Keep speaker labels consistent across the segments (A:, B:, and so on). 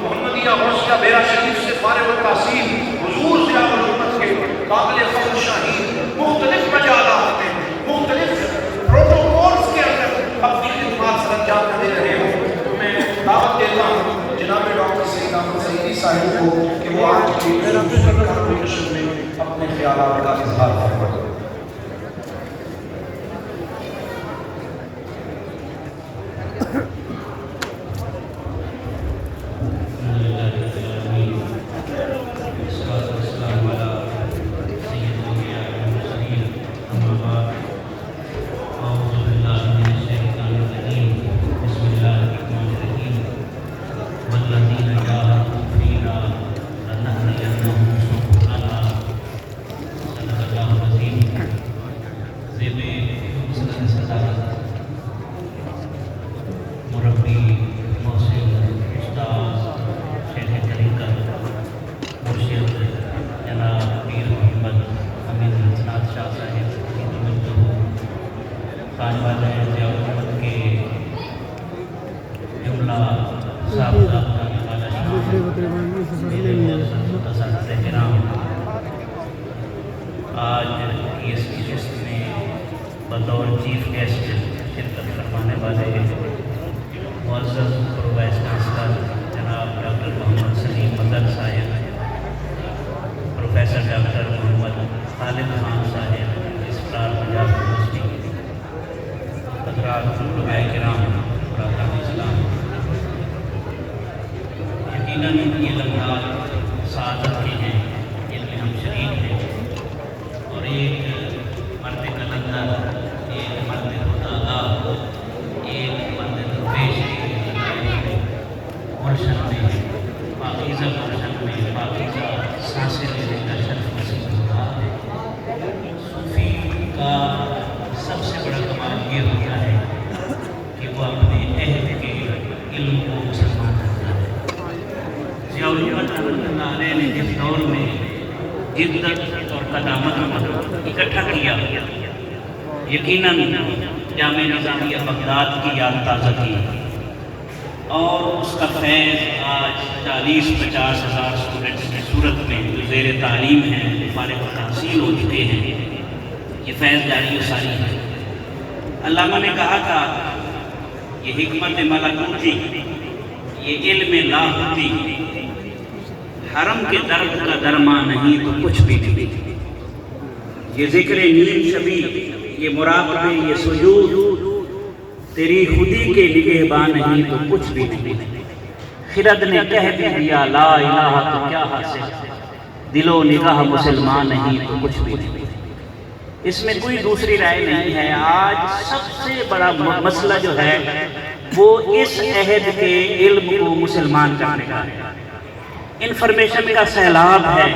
A: محمدیہ غوثیہ بیرا شریف سے فارغ التحصیل حضور ضیاء الرحمت کے قابل فخر شاہین مختلف مجالات میں مختلف پروٹوکولز کے اندر اپنی خدمات سر انجام دے رہے ہوں، تو میں دعوت دیتا ہوں جناب ڈاکٹر سید احمد سعیدی صاحب کو کہ وہ آج کی کانوینشن میں اپنے خیالات کا اظہار فرمائیں۔
B: آج کی اس نشست میں بطور چیف گیسٹ شرکت فرمانے والے معزز پرو وائس چانسلر جناب ڈاکٹر محمد سلیم مدر صاحب، پروفیسر ڈاکٹر محمد خالد خان صاحب اسرار پنجاب یونیورسٹی، حضرات علماء کرام، برادران اسلام، یقیناً یہ لمحات سعادت کے ہیں جن میں ہم شریک ہیں، اور ایک مرد کلندر، ایک مرد مطالعہ، ایک مرد درویش کے گلشن میں، پاکیزہ گلشن میں پاکیزہ سانسیں لینے کا شرف نصیب ہو رہا ہے۔ صوفی کا سب سے بڑا کمال یہ ہوتا ہے کہ وہ اپنے عہد کے علم کو مسلمان کرتا ہے۔ ضیاء الرحمت رحمۃ اللہ علیہ نے جس دور میں جدت اور قدامت کو اکٹھا کیا، یقیناً جامعہ نظامیہ بغداد کی یاد تازہ کی، اور اس کا فیض آج 40-50 ہزار اسٹوڈنٹس کی صورت میں جو زیر تعلیم ہیں، فارغ التحصیل ہو چکے ہیں، یہ فیض جاری و ساری ہے۔ علامہ نے کہا تھا یہ حکمت ملکوتی، یہ علم لاہوتی، حرم کے درد کا درما نہیں تو کچھ بھی نہیں، یہ ذکر نیم شبی، یہ مراقبے، یہ سجود، تیری خودی کے نگہباں نہیں تو کچھ بھی نہیں۔ خرد نے کہہ بھی دیا لا الہ تو کیا حاصل، دل و نگاہ مسلمان نہیں تو کچھ بھی نہیں۔ اس میں کوئی دوسری رائے نہیں ہے۔ آج سب سے بڑا مسئلہ جو ہے وہ اس عہد کے علم کو مسلمان کرنے کا ہے۔ انفارمیشن کا سیلاب ہے،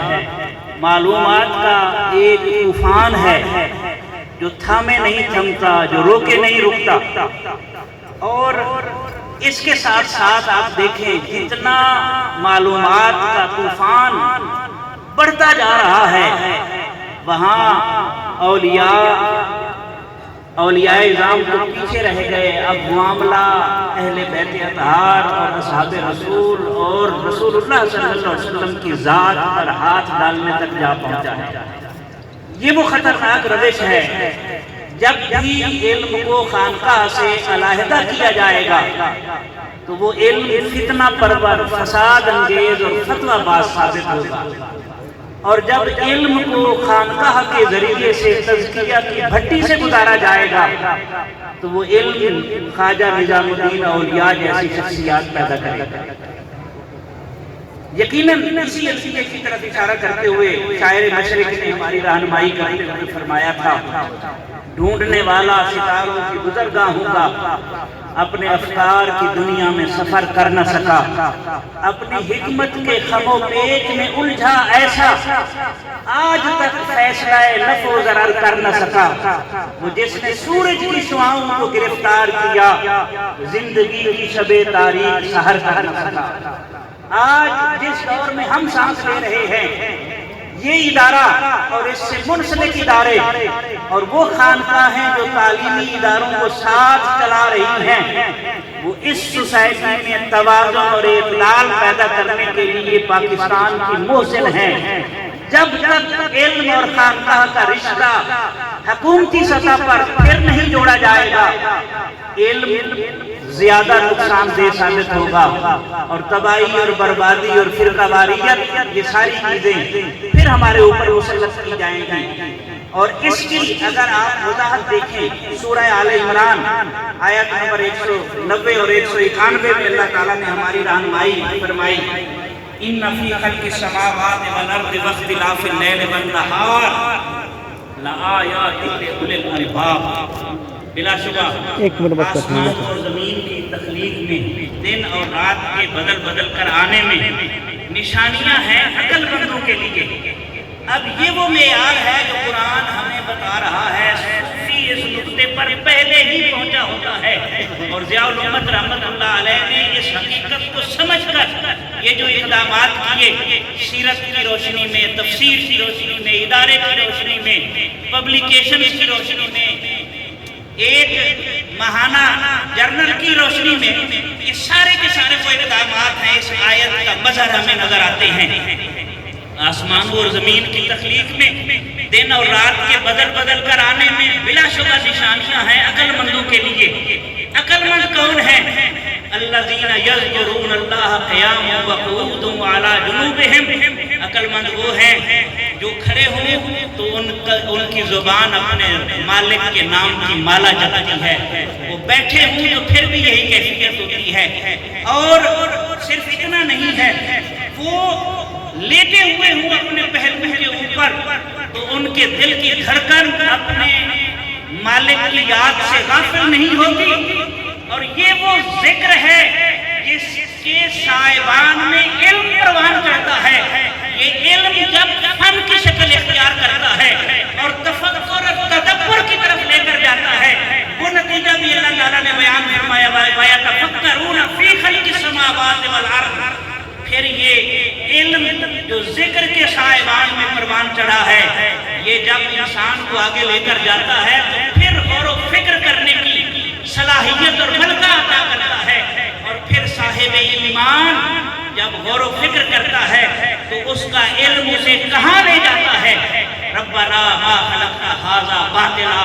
B: معلومات کا ایک طوفان ہے جو تھامے نہیں تھمتا، جو روکے نہیں رکتا، اور اس کے ساتھ ساتھ آپ دیکھیں جتنا معلومات کا طوفان بڑھتا جا رہا ہے، وہاں اولیاء اعظام تو پیچھے رہ گئے۔ اب معاملہ اہل بیت اطہار اور اصحاب رسول اور رسول اللہ صلی اللہ علیہ وسلم کی ذات پر ہاتھ ڈالنے تک جا پہنچا ہے۔ یہ وہ خطرناک روش ہے۔ جب بھی علم کو خانقاہ سے علیحدہ کیا جائے گا تو وہ علم فتنہ پرور، فساد انگیز اور فتویٰ باز ثابت ہوگا، اور جب علم کو خانقاہ کے ذریعے سے تزکیہ کی بھٹی سے گزارا جائے گا تو وہ علم خواجہ نظام الدین اولیاء جیسی شخصیات پیدا کرے گا۔ یقیناً اسی عقیدے کی طرف اشارہ کرتے ہوئے شاعر مشرق نے ہماری رہنمائی کرتے ہوئے فرمایا تھا، ڈھونڈنے والا ستاروں کی گزرگاہوں کا اپنے افکار کی دنیا میں سفر کر نہ سکا، اپنی حکمت کے خم و پیچ میں الجھا ایسا، آج تک فیصلہ نفع و ضرر کر نہ سکا۔ وہ جس نے سورج کی شعاؤں کو گرفتار کیا، زندگی کی شب تاریک سحر کر نہ سکا۔ آج جس دور میں ہم سانس لے رہے ہیں، یہ ادارہ اور اس سے منسلک ادارے اور وہ خانقاہیں جو تعلیمی اداروں کو ساتھ چلا رہی ہیں، وہ اس سوسائٹی میں توازن اور اعتدال پیدا کرنے کے لیے پاکستان کی محسن ہیں۔ جب تک علم اور خانقاہ کا رشتہ حکومتی سطح پر پھر نہیں جوڑا جائے گا، علم زیادہ نقصان دہ ثابت ہوگا اور تباہی اور بربادی اور فرقہ واریت یہ ساری چیزیں پھر ہمارے اوپر مسلط کی جائیں گی۔ اور اس کی اگر آپ وضاحت دیکھیں سورہ آل عمران آیت نمبر 190 اور 191 میں اللہ تعالیٰ نے ہماری رہنمائی فرمائی، ان فی خلق السماوات والارض واختلاف اللیل والنہار لآیات لأولی الالباب۔ بلا شبہ آسمان اور زمین کی تخلیق میں دن اور رات کے بدل بدل کر آنے میں نشانیاں ہیں عقل مندوں کے لیے۔ اب یہ وہ معیار ہے جو قرآن ہمیں بتا رہا ہے، صوفی اس نقطے پر پہلے ہی پہنچا ہوتا ہے، اور ضیاء الامت رحمت اللہ علیہ نے اس حقیقت کو سمجھ کر یہ جو اقدامات کیے، سیرت کی روشنی میں، تفسیر کی روشنی میں، ادارے کی روشنی میں، پبلیکیشن کی روشنی میں، ایک ماہانہ جرنل کی روشنی میں، یہ سارے کے سارے وہ اقدامات ہیں اس آیت کا مظہر ہمیں نظر آتے ہیں۔ آسمان اور زمین کی تخلیق میں، دن اور رات کے بدل بدل کر آنے میں بلا شبہ نشانیاں ہیں عقل مندوں کے لیے۔ عقل مند کون ہیں؟ الذین یذکرون اللہ قیاما وقعودا وعلی جنوبہم۔ عقل مند وہ ہیں جو کھڑے ہوں تو ان کی زبان اپنے مالک کے نام کی مالا جپتی ہے، وہ بیٹھے ہوں تو پھر بھی یہی کیفیت ہوتی ہے، اور صرف اتنا نہیں ہے، وہ لیٹے ہوئے ہوں اپنے پہلو کے اوپر تو ان کے دل کی دھڑکن اپنے مالک کی یاد سے غافل نہیں ہوتی۔ اور یہ وہ ذکر ہے جس کے سائبان میں علم پروان کرتا ہے۔ یہ علم جب فن کی شکل اختیار کرتا ہے اور تفکر اور تدبر کی طرف لے کر جاتا ہے، وہ نتیجہ بھی اللہ تعالیٰ نے بیان فرمایا، وَيَتَفَكَّرُونَ فِي خَلْقِ السَّمَاوَاتِ وَالْأَرْضِ۔ پھر یہ علم جو ذکر کے سائبان میں پروان چڑھا ہے، یہ جب انسان کو آگے لے کر جاتا ہے تو پھر غور و فکر کرنے کی صلاحیت اور ملکہ عطا کرتا ہے، اور پھر صاحب ایمان جب غور و فکر کرتا ہے تو اس کا علم اسے کہاں لے جاتا ہے؟ ربنا ما خلقت ھذا باطلا،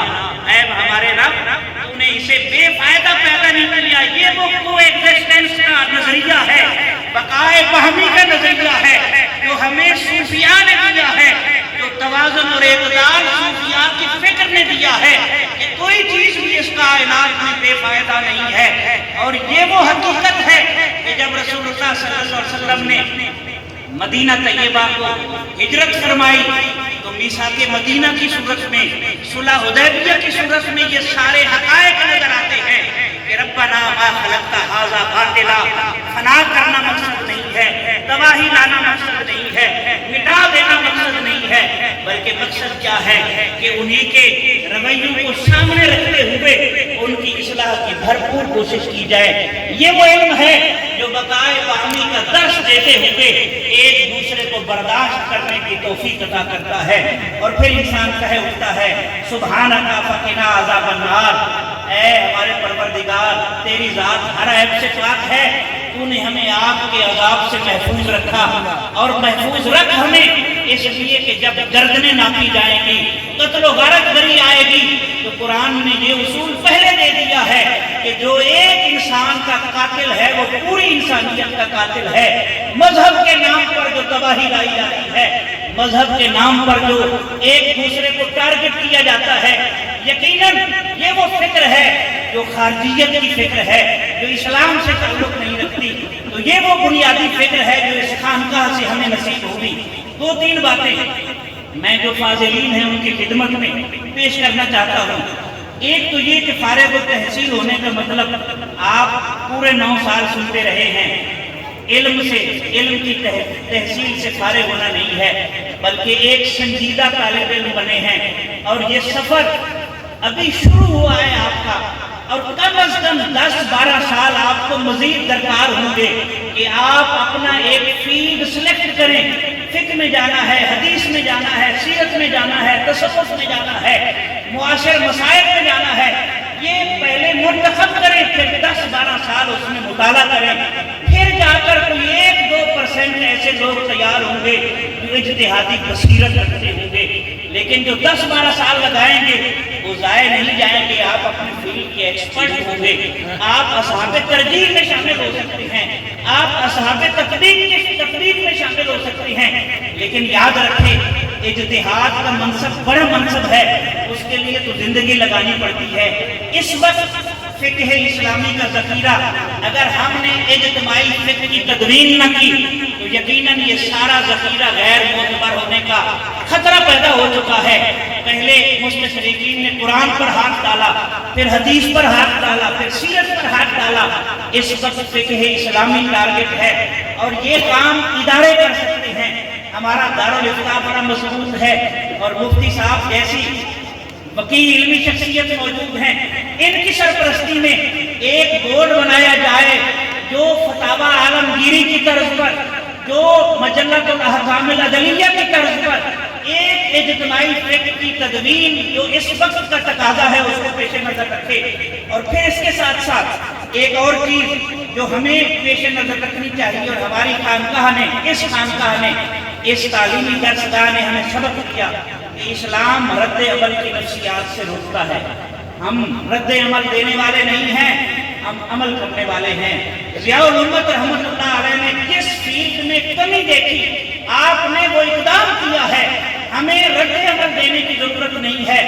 B: اے ہمارے رب تو نے اسے بے فائدہ پیدا نہیں کیا۔ یہ وہ کو ایگزسٹنس کا نظریہ ہے، بقائے باہمی کا نظریہ ہے جو ہمیں صوفیاء نے دیا ہے، جو توازن اور اعتدال صوفیاء کی فکر نے دیا ہے کہ کوئی چیز بھی اس کائنات میں بے فائدہ نہیں ہے۔ اور یہ وہ حقیقت ہے کہ جب رسول اللہ صلی اللہ علیہ وسلم نے مدینہ طیبہ کو ہجرت فرمائی تو میثاق مدینہ کی صورت میں، صلح حدیبیہ کی صورت میں یہ سارے حقائق نظر آتے ہیں کہ ربنا ما خلقت ھذا باطلا، فنا کرنا مقصد نہیں ہے، تباہی لانا مقصد نہیں ہے، مٹا دینا مقصد نہیں ہے، بلکہ مقصد کیا ہے کہ انہی کے رویوں کو سامنے رکھتے ہوئے ان کی اصلاح کی بھرپور کوشش کی جائے۔ یہ وہ علم ہے جو بقائے باہمی کا درس دیتے ہوئے ایک دوسرے کو برداشت کرنے کی توفیق عطا کرتا ہے، اور پھر انسان کہے اٹھتا ہے سبحانک فقنا عذاب النار، اے ہمارے پروردگار تیری ذات ہر عیب سے پاک ہے، تو نے ہمیں آگ کے عذاب سے محفوظ رکھا، اور محفوظ رکھ ہمیں اس لیے کہ جب گردنیں ناپی جائیں گی، قتل و غارت گری آئے گی، تو قرآن نے یہ اصول پہلے دے دیا ہے کہ جو ایک انسان کا قاتل ہے وہ پوری انسانیت کا قاتل ہے۔ مذہب کے نام پر جو تباہی لائی جاتی ہے، مذہب کے نام پر جو ایک دوسرے کو ٹارگٹ کیا جاتا ہے، یقیناً یہ وہ فکر ہے جو خارجیت کی فکر ہے، جو اسلام سے تعلق نہیں رکھتی۔ تو یہ وہ بنیادی فکر ہے جو اس خانقاہ سے ہمیں نصیب ہوگی۔ دو تین باتیں میں جو فاضلین ہیں ان کی خدمت میں پیش کرنا چاہتا ہوں۔ ایک تو یہ کہ فارغ التحصیل ہونے کا مطلب آپ پورے 9 سال سنتے رہے ہیں، علم کی تحصیل سے فارغ ہونا نہیں ہے، بلکہ ایک سنجیدہ طالب علم بنے ہیں، اور یہ سفر ابھی شروع ہوا ہے آپ کا، اور کم از کم 10-12 سال آپ کو مزید درکار ہوں گے کہ آپ اپنا ایک فیلڈ سلیکٹ کریں۔ فقہ میں جانا ہے، حدیث میں جانا ہے، سیرت میں جانا ہے، تصوف میں جانا ہے، معاشر مسائل میں جانا ہے، یہ پہلے منتخب کریں، پھر 10-12 سال اس میں مطالعہ کریں، پھر جا کر کوئی 1-2% ایسے لوگ تیار ہوں گے جو اجتہادی بصیرت رکھتے ہوں گے، لیکن جو 10-12 سال لگائیں گے وہ ضائع نہیں جائیں گے۔ آپ اپنے فیلڈ کے ایکسپرٹ ہوں گے، آپ اصحاب ترجیح میں شامل ہو سکتے ہیں، آپ اصحاب تفریق میں شامل ہو سکتے ہیں، لیکن یاد رکھیں اجتہاد کا منصب بڑا منصب ہے، اس کے لیے تو زندگی لگانی پڑتی ہے۔ اس وقت فقہ اسلامی کا ذخیرہ اگر ہم نے اجتماعی فقہ کی تدوین نہ کی تو یقیناً یہ سارا ذخیرہ غیر معتبر ہونے کا خطرہ پیدا ہو چکا ہے۔ پہلے مستشرقین نے قرآن پر ہاتھ ڈالا، پھر حدیث پر ہاتھ ڈالا، پھر سیرت پر ہاتھ ڈالا۔ اس وقت فقہ اسلامی ٹارگٹ ہے اور یہ کام ادارے کر سکتے ہیں۔ ہمارا دارالفتاء بڑا مضبوط ہے اور مفتی صاحب جیسی وکیل علمی شخصیت موجود ہیں، ان کی سرپرستی میں ایک بورڈ بنایا جائے جو فتاوی عالمگیری کی طرز پر، جو مجلۃ الاحکام العدلیہ کی طرز پر ایک اجتماعی فقہ کی تدوین جو اس وقت کا تقاضا ہے اس کو پیش نظر رکھے۔ اور پھر اس کے ساتھ ساتھ ایک اور چیز جو ہمیں پیش نظر رکھنی چاہیے، اور ہماری خانقاہ نے، اس خانقاہ نے، اس تعلیمی درسگاہ نے ہمیں سبق دیا کہ اسلام رد عمل کی نفسیات سے روکتا ہے۔ ہم رد عمل دینے والے نہیں ہیں، ہم عمل کرنے والے ہیں۔ ضیاء الامت رحمۃ اللہ علیہ نے جس فیلڈ میں کمی دیکھی آپ نے وہ اقدام کیا ہے۔ ہمیں رد عمل دینے کی ضرورت نہیں ہے،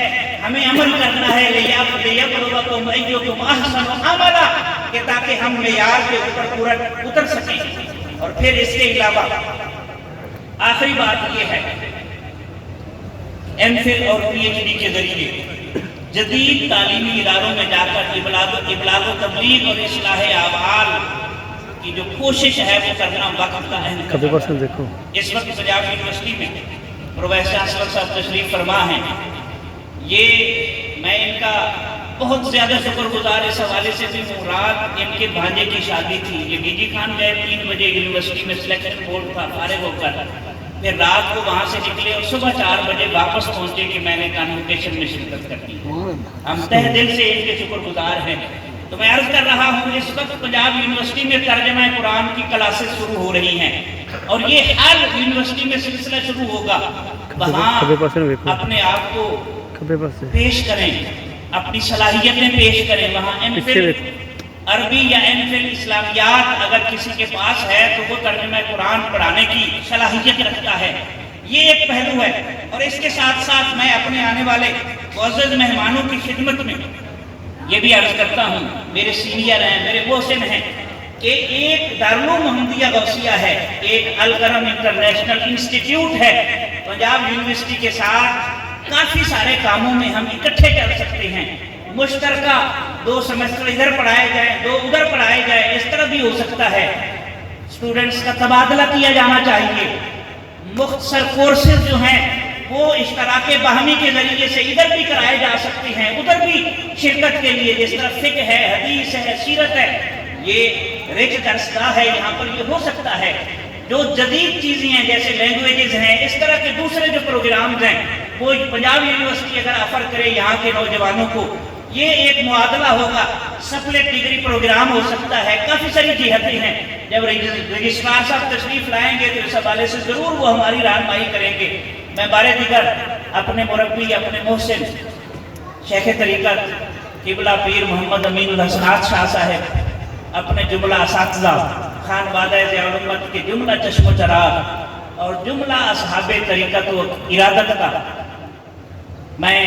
B: ہمیں عمل کرنا ہے لِيَبْلُوَكُمْ أَيُّكُمْ أَحْسَنُ عَمَلًا، کہ تاکہ ہم معیار کے اوپر پورا اتر سکیں۔ اور پھر اس کے علاوہ آخری بات یہ ہے، ایم فل اور پی ایچ ڈی کے ذریعے جدید تعلیمی اداروں میں جا کر ابلاغ و تبلیغ اور اصلاح اعمال کی جو کوشش ہے وہ کرنا وقت کا اہم قدم ہے۔ اس وقت پنجاب یونیورسٹی میں پروفیسر اسلم صاحب تشریف فرما ہیں، یہ میں ان کا بہت زیادہ شکر گزار اس حوالے سے بھی ہوں۔ رات ان کے بھانجے کی شادی تھی، یہ بی جی خان گئے 3 بجے یونیورسٹی میں سلیکشن بورڈ تھا، فارغ ہو کر پھر رات کو وہاں سے نکلے اور صبح 4 بجے واپس پہنچے کہ میں نے کانوکیشن میں شرکت کرنی ہے۔ ہم تہ دل سے ان کے شکر گزار ہیں۔ تو میں عرض کر رہا ہوں اس وقت پنجاب یونیورسٹی میں ترجمہ قرآن کی کلاسز شروع ہو رہی ہیں اور یہ ہر یونیورسٹی میں سلسلہ شروع ہوگا۔ وہاں اپنے آپ کو پیش کریں، اپنی صلاحیتیں پیش کریں۔ وہاں ایم فل عربی یا ایم فل اسلامیات اگر کسی کے پاس ہے تو وہ ترجمہ قرآن پڑھانے کی صلاحیت رکھتا ہے، یہ ایک پہلو ہے۔ اور اس کے ساتھ ساتھ میں اپنے آنے والے معزز مہمانوں کی خدمت میں یہ بھی عرض کرتا ہوں، میرے سینئر ہیں، میرے محسن ہیں، کہ ایک دارالعلوم محمدیہ غوثیہ ہے، ایک الکرم انٹرنیشنل انسٹیٹیوٹ ہے۔ پنجاب یونیورسٹی کے ساتھ کافی سارے کاموں میں ہم اکٹھے چل سکتے ہیں، مشترکہ 2 سیمسٹر ادھر پڑھائے جائیں، 2 ادھر پڑھائے جائیں، اس طرح بھی ہو سکتا ہے۔ اسٹوڈنٹس کا تبادلہ کیا جانا چاہیے، مختصر کورسز جو ہیں وہ اشتراک باہمی کے ذریعے سے ادھر بھی کرائے جا سکتے ہیں، ادھر بھی شرکت کے لیے، جس طرح فقہ ہے، حدیث ہے، سیرت ہے، یہ رچ درسگاہ ہے، یہاں پر یہ ہو سکتا ہے۔ جو جدید چیزیں ہیں جیسے لینگویجز ہیں، اس طرح کے دوسرے جو پروگرامز ہیں وہ پنجاب یونیورسٹی اگر آفر کرے یہاں کے نوجوانوں کو، یہ ایک معادلہ ہوگا، سپلٹ ڈگری پروگرام ہو سکتا ہے۔ کافی ساری جہتیں ہیں، جب رجسٹرار صاحب تشریف لائیں گے تو اس حوالے سے ضرور وہ ہماری رہنمائی کریں گے۔ میں بارے دیگر اپنے مربی، اپنے محسن شیخ طریقت قبلہ پیر محمد امین الحسنات شاہ صاحب، اپنے جملہ اساتذہ خانوادہ ضیاء الامت کے جملہ چشم و چراغ اور جملہ اصحاب طریقت و ارادت کا میں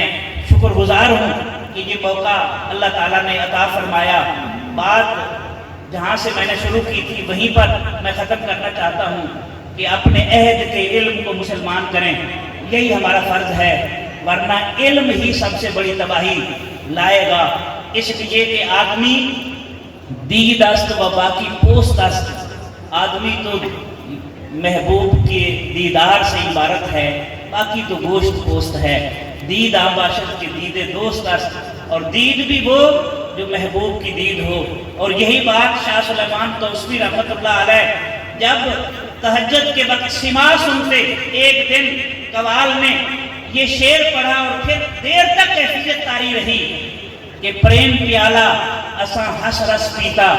B: شکر گزار ہوں کہ یہ موقع اللہ تعالیٰ نے عطا فرمایا۔ بات جہاں سے میں نے شروع کی تھی وہیں پر میں ختم کرنا چاہتا ہوں کہ اپنے عہد کے علم کو مسلمان کریں، یہی ہمارا فرض ہے، ورنہ علم ہی سب سے بڑی تباہی لائے گا۔ اس لیے کہ آدمی دید است و باقی پوست است، آدمی تو محبوب کے دیدار سے عبارت ہے، باقی تو گوشت پوست ہے۔ دید آباشد کے دید دوست است، اور دید بھی وہ جو محبوب کی دید ہو۔ اور یہی بات شاہ سلیمان توسوی رحمۃ اللہ علیہ جب تہجد کے وقت سماع سنتے، ایک دن قوال نے یہ شعر پڑھا اور پھر دیر تک کیفیت طاری رہی کہ پریم پیالہ اساں ہس رس پیتا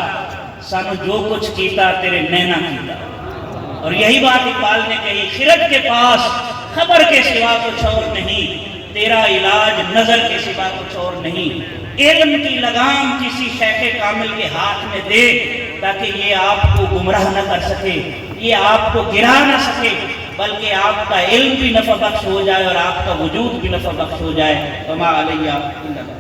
B: سانو جو کچھ کیتا تیرے نینا کیتا. اور یہی بات اقبال نے کہی، خرد کے پاس خبر کے سوا کچھ اور نہیں، تیرا علاج نظر کے سوا کچھ اور نہیں. علم کی لگام کسی شیخ کامل کے ہاتھ میں دے تاکہ یہ آپ کو گمراہ نہ کر سکے، یہ آپ کو گرا نہ سکے، بلکہ آپ کا علم بھی نفع بخش ہو جائے اور آپ کا وجود بھی نفع بخش ہو جائے. وما علیہ الا البلاغ.